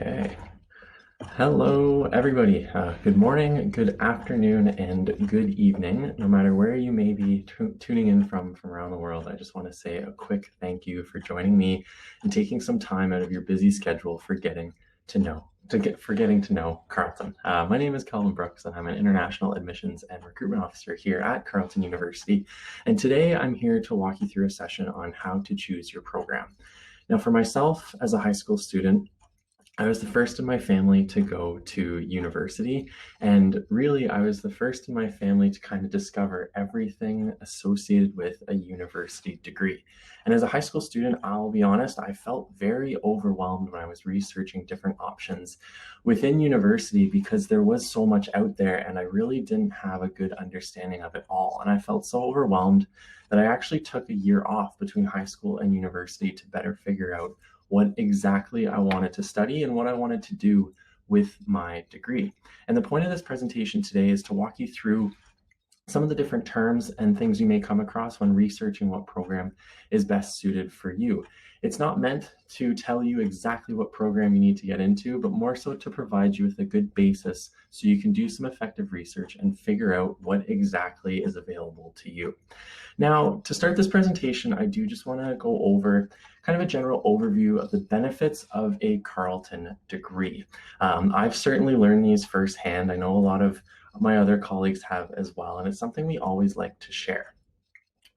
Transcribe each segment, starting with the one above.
Okay. Hello, everybody. Good morning, good afternoon, and good evening. No matter where you may be tuning in from around the world, I just want to say a quick thank you for joining me and taking some time out of your busy schedule for getting to know Carleton. My name is Kelvin Brooks, and I'm an international admissions and recruitment officer here at Carleton University. And today I'm here to walk you through a session on how to choose your program. Now, for myself as a high school student, I was the first in my family to go to university, and really I was the first in my family to kind of discover everything associated with a university degree. And as a high school student, I'll be honest, I felt very overwhelmed when I was researching different options within university because there was so much out there and I really didn't have a good understanding of it all. And I felt so overwhelmed that I actually took a year off between high school and university to better figure out what exactly I wanted to study and what I wanted to do with my degree. And the point of this presentation today is to walk you through some of the different terms and things you may come across when researching what program is best suited for you. It's not meant to tell you exactly what program you need to get into, but more so to provide you with a good basis so you can do some effective research and figure out what exactly is available to you. Now, to start this presentation, I do just want to go over kind of a general overview of the benefits of a Carleton degree. I've certainly learned these firsthand. I know a lot of my other colleagues have as well, and it's something we always like to share.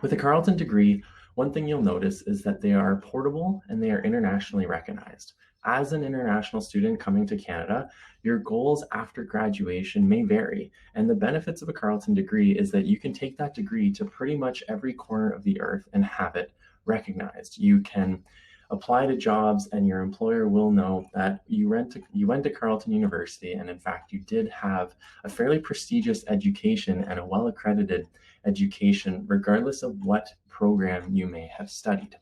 With a Carleton degree, one thing you'll notice is that they are portable and they are internationally recognized. As an international student coming to Canada, your goals after graduation may vary, and the benefits of a Carleton degree is that you can take that degree to pretty much every corner of the earth and have it recognized. You can apply to jobs and your employer will know that you went to Carleton University, and in fact you did have a fairly prestigious education and a well-accredited education regardless of what program you may have studied.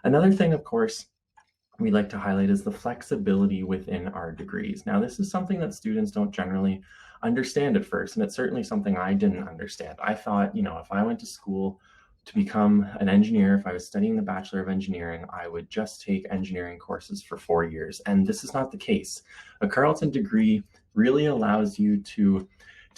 Another thing, of course, we like to highlight is the flexibility within our degrees. Now, this is something that students don't generally understand at first, and it's certainly something I didn't understand. I thought, if I went to school to become an engineer, if I was studying the Bachelor of Engineering, I would just take engineering courses for 4 years. And this is not the case. A Carleton degree really allows you to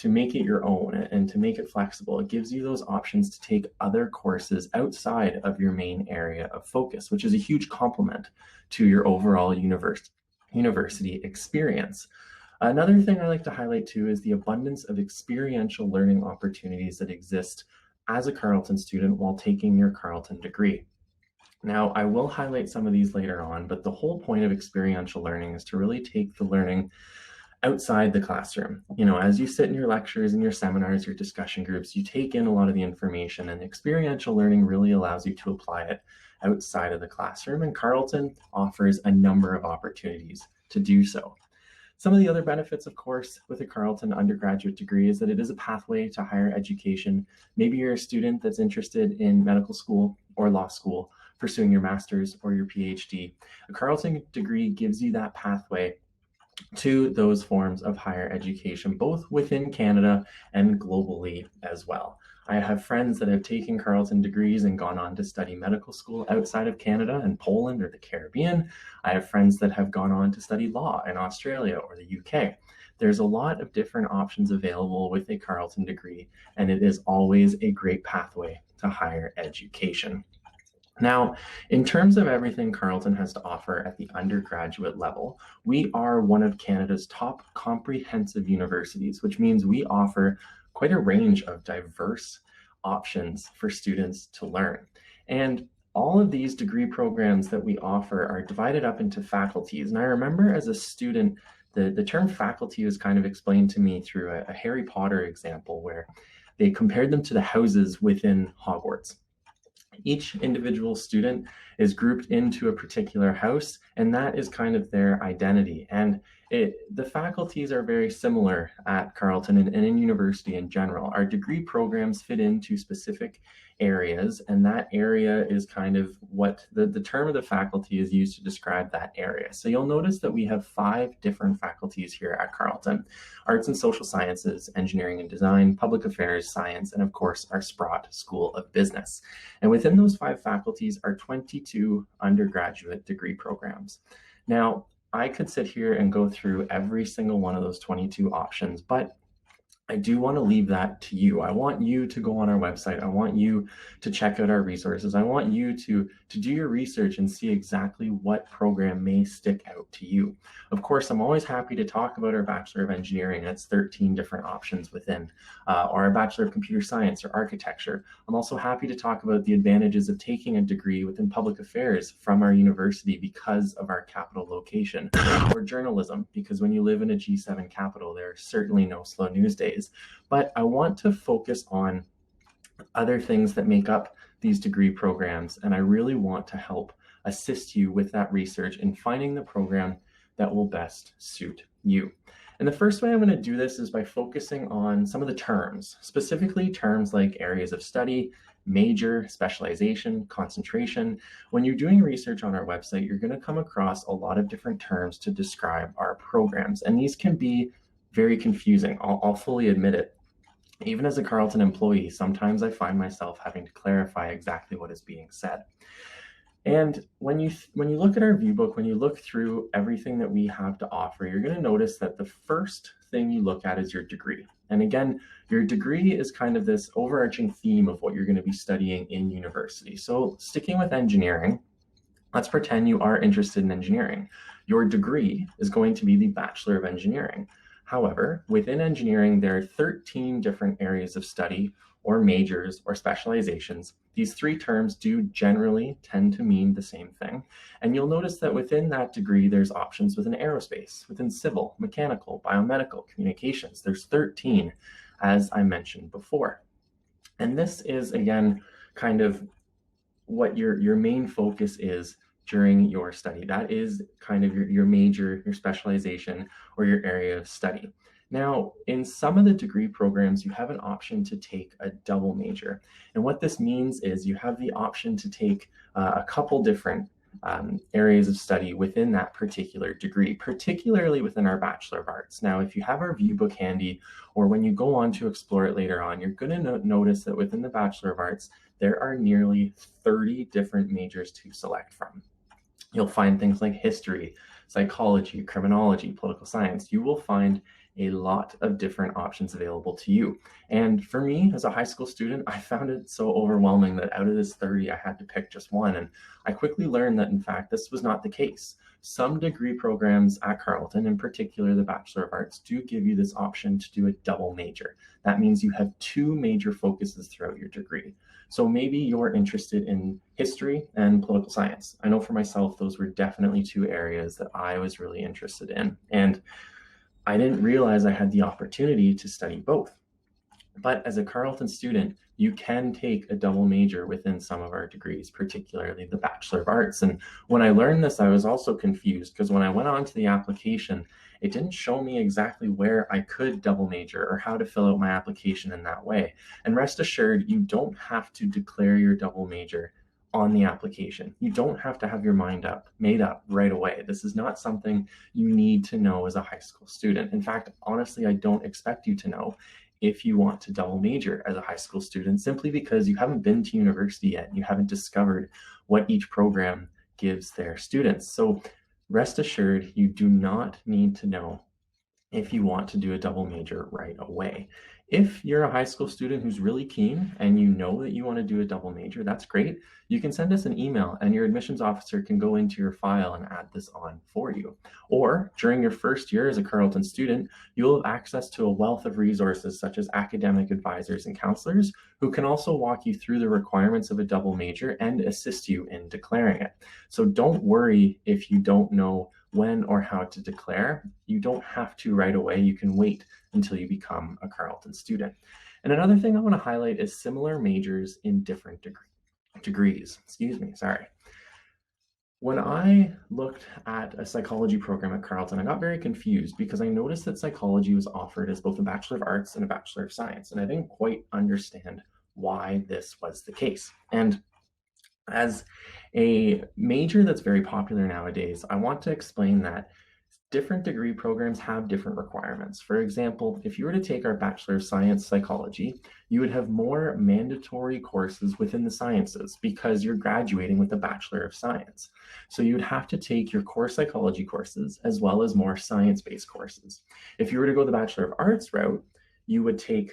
make it your own and to make it flexible. It gives you those options to take other courses outside of your main area of focus, which is a huge complement to your overall university experience. Another thing I like to highlight too is the abundance of experiential learning opportunities that exist as a Carleton student while taking your Carleton degree. Now, I will highlight some of these later on, but the whole point of experiential learning is to really take the learning outside the classroom. As you sit in your lectures and your seminars, your discussion groups, you take in a lot of the information, and experiential learning really allows you to apply it outside of the classroom, and Carleton offers a number of opportunities to do so. Some of the other benefits, of course, with a Carleton undergraduate degree is that it is a pathway to higher education. Maybe you're a student that's interested in medical school or law school, pursuing your master's or your PhD. A Carleton degree gives you that pathway to those forms of higher education, both within Canada and globally as well. I have friends that have taken Carleton degrees and gone on to study medical school outside of Canada and Poland or the Caribbean. I have friends that have gone on to study law in Australia or the UK. There's a lot of different options available with a Carleton degree, and it is always a great pathway to higher education. Now, in terms of everything Carleton has to offer at the undergraduate level, we are one of Canada's top comprehensive universities, which means we offer quite a range of diverse options for students to learn. And all of these degree programs that we offer are divided up into faculties. And I remember as a student, the term faculty was kind of explained to me through a Harry Potter example where they compared them to the houses within Hogwarts. Each individual student is grouped into a particular house, and that is kind of their identity. And the faculties are very similar at Carleton and in university in general. Our degree programs fit into specific areas, and that area is kind of what the term of the faculty is used to describe that area. So you'll notice that we have 5 different faculties here at Carleton: Arts and Social Sciences, Engineering and Design, Public Affairs, Science, and of course our Sprott School of Business. And within those 5 faculties are 22 undergraduate degree programs. Now, I could sit here and go through every single one of those 22 options, but I do want to leave that to you. I want you to go on our website. I want you to check out our resources. I want you to do your research and see exactly what program may stick out to you. Of course, I'm always happy to talk about our Bachelor of Engineering. That's 13 different options within, or our Bachelor of Computer Science or Architecture. I'm also happy to talk about the advantages of taking a degree within public affairs from our university because of our capital location, or journalism, because when you live in a G7 capital, there are certainly no slow news days. But I want to focus on other things that make up these degree programs, and I really want to help assist you with that research in finding the program that will best suit you. And the first way I'm going to do this is by focusing on some of the terms, specifically terms like areas of study, major, specialization, concentration. When you're doing research on our website, you're going to come across a lot of different terms to describe our programs, and these can be very confusing. I'll fully admit it. Even as a Carleton employee, sometimes I find myself having to clarify exactly what is being said. And when you look at our Viewbook, when you look through everything that we have to offer, you're going to notice that the first thing you look at is your degree. And again, your degree is kind of this overarching theme of what you're going to be studying in university. So sticking with engineering, let's pretend you are interested in engineering. Your degree is going to be the Bachelor of Engineering. However, within engineering, there are 13 different areas of study or majors or specializations. These three terms do generally tend to mean the same thing. And you'll notice that within that degree, there's options within aerospace, within civil, mechanical, biomedical, communications. There's 13, as I mentioned before. And this is, again, kind of what your main focus is during your study. That is kind of your major, your specialization, or your area of study. Now, in some of the degree programs, you have an option to take a double major. And what this means is you have the option to take a couple different areas of study within that particular degree, particularly within our Bachelor of Arts. Now, if you have our Viewbook handy, or when you go on to explore it later on, you're going to notice that within the Bachelor of Arts, there are nearly 30 different majors to select from. You'll find things like history, psychology, criminology, political science. You will find a lot of different options available to you. And for me, as a high school student, I found it so overwhelming that out of this 30, I had to pick just one. And I quickly learned that, in fact, this was not the case. Some degree programs at Carleton, in particular the Bachelor of Arts, do give you this option to do a double major. That means you have two major focuses throughout your degree. So maybe you're interested in history and political science. I know for myself, those were definitely two areas that I was really interested in. And I didn't realize I had the opportunity to study both. But as a Carleton student, you can take a double major within some of our degrees, particularly the Bachelor of Arts. And when I learned this, I was also confused because when I went on to the application, it didn't show me exactly where I could double major or how to fill out my application in that way. And rest assured, you don't have to declare your double major on the application. You don't have to have your mind made up right away. This is not something you need to know as a high school student. In fact, honestly, I don't expect you to know if you want to double major as a high school student, simply because you haven't been to university yet. You haven't discovered what each program gives their students. So rest assured, you do not need to know if you want to do a double major right away. If you're a high school student who's really keen and you know that you want to do a double major, that's great. You can send us an email and your admissions officer can go into your file and add this on for you. Or during your first year as a Carleton student, you'll have access to a wealth of resources such as academic advisors and counselors who can also walk you through the requirements of a double major and assist you in declaring it. So don't worry if you don't know when or how to declare. You don't have to right away. You can wait until you become a Carleton student. And another thing I want to highlight is similar majors in different degrees. When I looked at a psychology program at Carleton, I got very confused because I noticed that psychology was offered as both a Bachelor of Arts and a Bachelor of Science, and I didn't quite understand why this was the case. And as a major that's very popular nowadays, I want to explain that Different degree programs have different requirements. For example, if you were to take our Bachelor of Science Psychology, you would have more mandatory courses within the sciences because you're graduating with a Bachelor of Science. So you would have to take your core psychology courses as well as more science-based courses. If you were to go the Bachelor of Arts route, you would take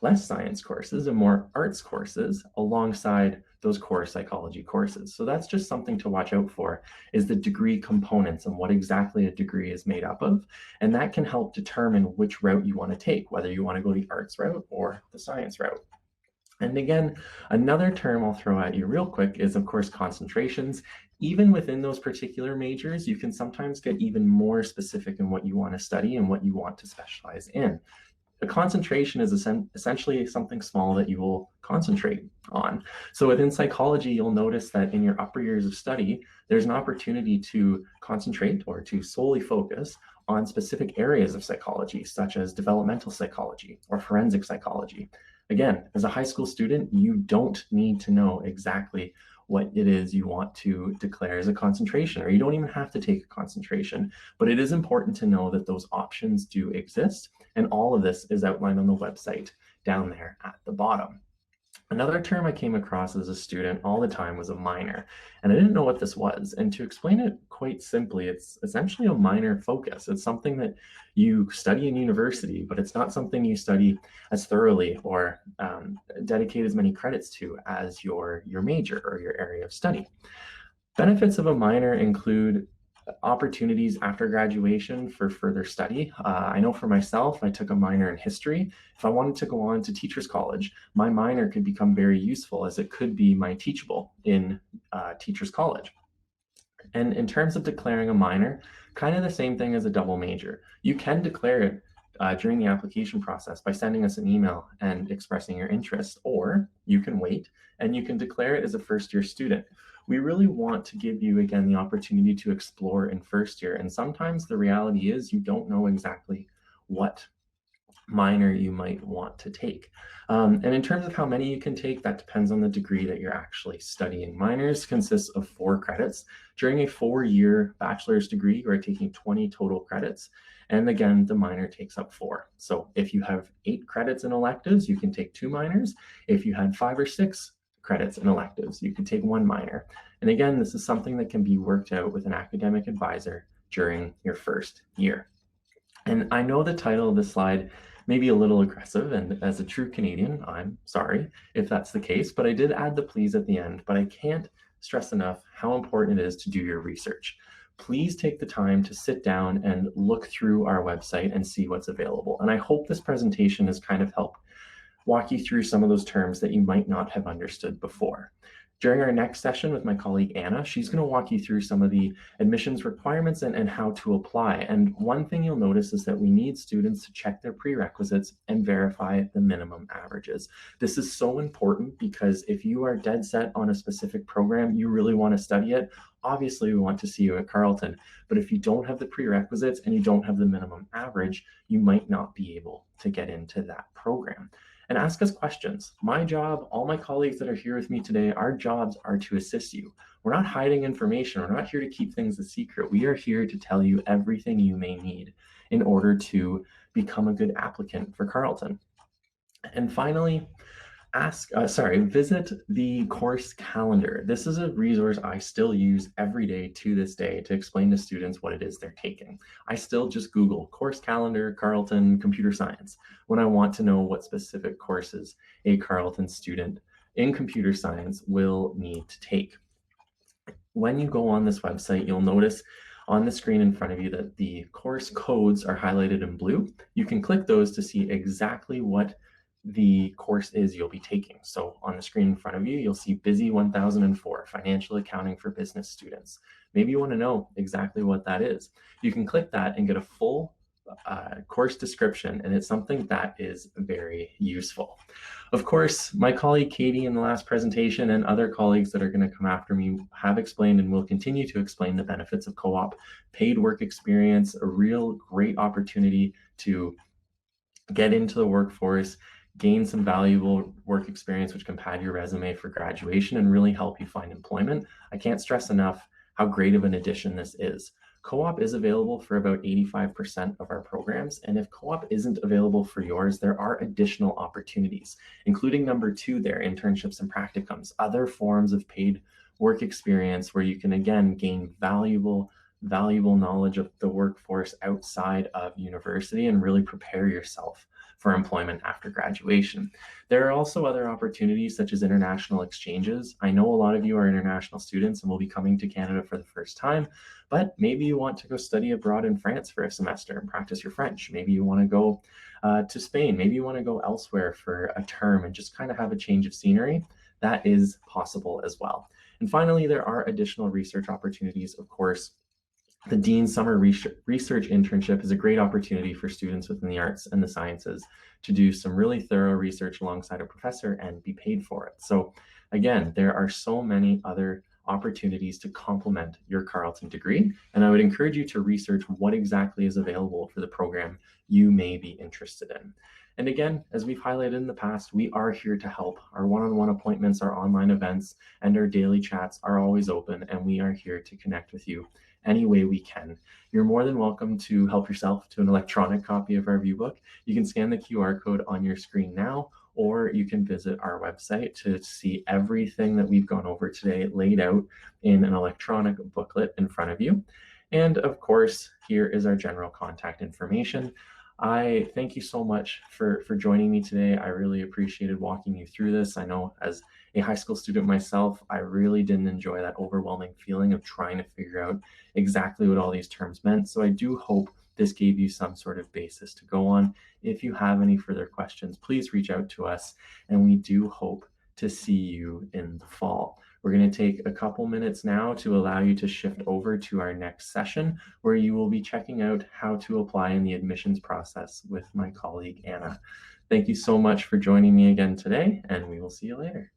less science courses and more arts courses alongside those core psychology courses. So that's just something to watch out for, is the degree components and what exactly a degree is made up of. And that can help determine which route you want to take, whether you want to go the arts route or the science route. And again, another term I'll throw at you real quick is, of course, concentrations. Even within those particular majors, you can sometimes get even more specific in what you want to study and what you want to specialize in. A concentration is essentially something small that you will concentrate on. So within psychology, you'll notice that in your upper years of study, there's an opportunity to concentrate or to solely focus on specific areas of psychology, such as developmental psychology or forensic psychology. Again, as a high school student, you don't need to know exactly what it is you want to declare as a concentration, or you don't even have to take a concentration, but it is important to know that those options do exist, and all of this is outlined on the website down there at the bottom. Another term I came across as a student all the time was a minor, and I didn't know what this was. And to explain it quite simply, it's essentially a minor focus. It's something that you study in university, but it's not something you study as thoroughly or dedicate as many credits to as your major or your area of study. Benefits of a minor include opportunities after graduation for further study. I know for myself, I took a minor in history. If I wanted to go on to teacher's college, my minor could become very useful, as it could be my teachable in teacher's college. And in terms of declaring a minor, kind of the same thing as a double major. You can declare it during the application process by sending us an email and expressing your interest, or you can wait and you can declare it as a first-year student. We really want to give you, again, the opportunity to explore in first year. And sometimes the reality is you don't know exactly what minor you might want to take. And in terms of how many you can take, that depends on the degree that you're actually studying. Minors consist of 4 credits. During a 4-year bachelor's degree, you are taking 20 total credits. And again, the minor takes up 4. So if you have 8 credits in electives, you can take 2 minors. If you had 5 or 6 credits in electives, you could take 1 minor. And again, this is something that can be worked out with an academic advisor during your first year. And I know the title of this slide may be a little aggressive, and as a true Canadian, I'm sorry if that's the case, but I did add the please at the end. But I can't stress enough how important it is to do your research. Please take the time to sit down and look through our website and see what's available. And I hope this presentation has kind of helped walk you through some of those terms that you might not have understood before. During our next session with my colleague Anna, she's going to walk you through some of the admissions requirements and how to apply. And one thing you'll notice is that we need students to check their prerequisites and verify the minimum averages. This is so important because if you are dead set on a specific program, you really want to study it, obviously we want to see you at Carleton. But if you don't have the prerequisites and you don't have the minimum average, you might not be able to get into that program. And ask us questions. My job, all my colleagues that are here with me today, our jobs are to assist you. We're not hiding information. We're not here to keep things a secret. We are here to tell you everything you may need in order to become a good applicant for Carleton. And finally, visit the course calendar. This is a resource I still use every day to this day to explain to students what it is they're taking. I still just Google course calendar, Carleton, computer science, when I want to know what specific courses a Carleton student in computer science will need to take. When you go on this website, you'll notice on the screen in front of you that the course codes are highlighted in blue. You can click those to see exactly what the course is you'll be taking. So on the screen in front of you, you'll see Busy 1004, Financial Accounting for Business Students. Maybe you want to know exactly what that is. You can click that and get a full course description, and it's something that is very useful. Of course, my colleague Katie in the last presentation and other colleagues that are going to come after me have explained and will continue to explain the benefits of co-op, paid work experience, a real great opportunity to get into the workforce, gain some valuable work experience, which can pad your resume for graduation and really help you find employment. I can't stress enough how great of an addition this is. Co-op is available for about 85% of our programs, and if co-op isn't available for yours, there are additional opportunities, including number 2 there, internships and practicums, other forms of paid work experience where you can again gain valuable knowledge of the workforce outside of university and really prepare yourself for employment after graduation. There are also other opportunities such as international exchanges. I know a lot of you are international students and will be coming to Canada for the first time, but maybe you want to go study abroad in France for a semester and practice your French. Maybe you want to go to Spain. Maybe you want to go elsewhere for a term and just kind of have a change of scenery. That is possible as well. And finally, there are additional research opportunities, of course. The Dean Summer Research Internship is a great opportunity for students within the arts and the sciences to do some really thorough research alongside a professor and be paid for it. So again, there are so many other opportunities to complement your Carleton degree, and I would encourage you to research what exactly is available for the program you may be interested in. And again, as we've highlighted in the past, we are here to help. Our one-on-one appointments, our online events, and our daily chats are always open, and we are here to connect with you any way we can. You're more than welcome to help yourself to an electronic copy of our Viewbook. You can scan the QR code on your screen now, or you can visit our website to see everything that we've gone over today laid out in an electronic booklet in front of you. And of course, here is our general contact information. I thank you so much for joining me today. I really appreciated walking you through this. I know as a high school student myself, I really didn't enjoy that overwhelming feeling of trying to figure out exactly what all these terms meant. So I do hope this gave you some sort of basis to go on. If you have any further questions, please reach out to us, and we do hope to see you in the fall. We're going to take a couple minutes now to allow you to shift over to our next session, where you will be checking out how to apply in the admissions process with my colleague, Anna. Thank you so much for joining me again today, and we will see you later.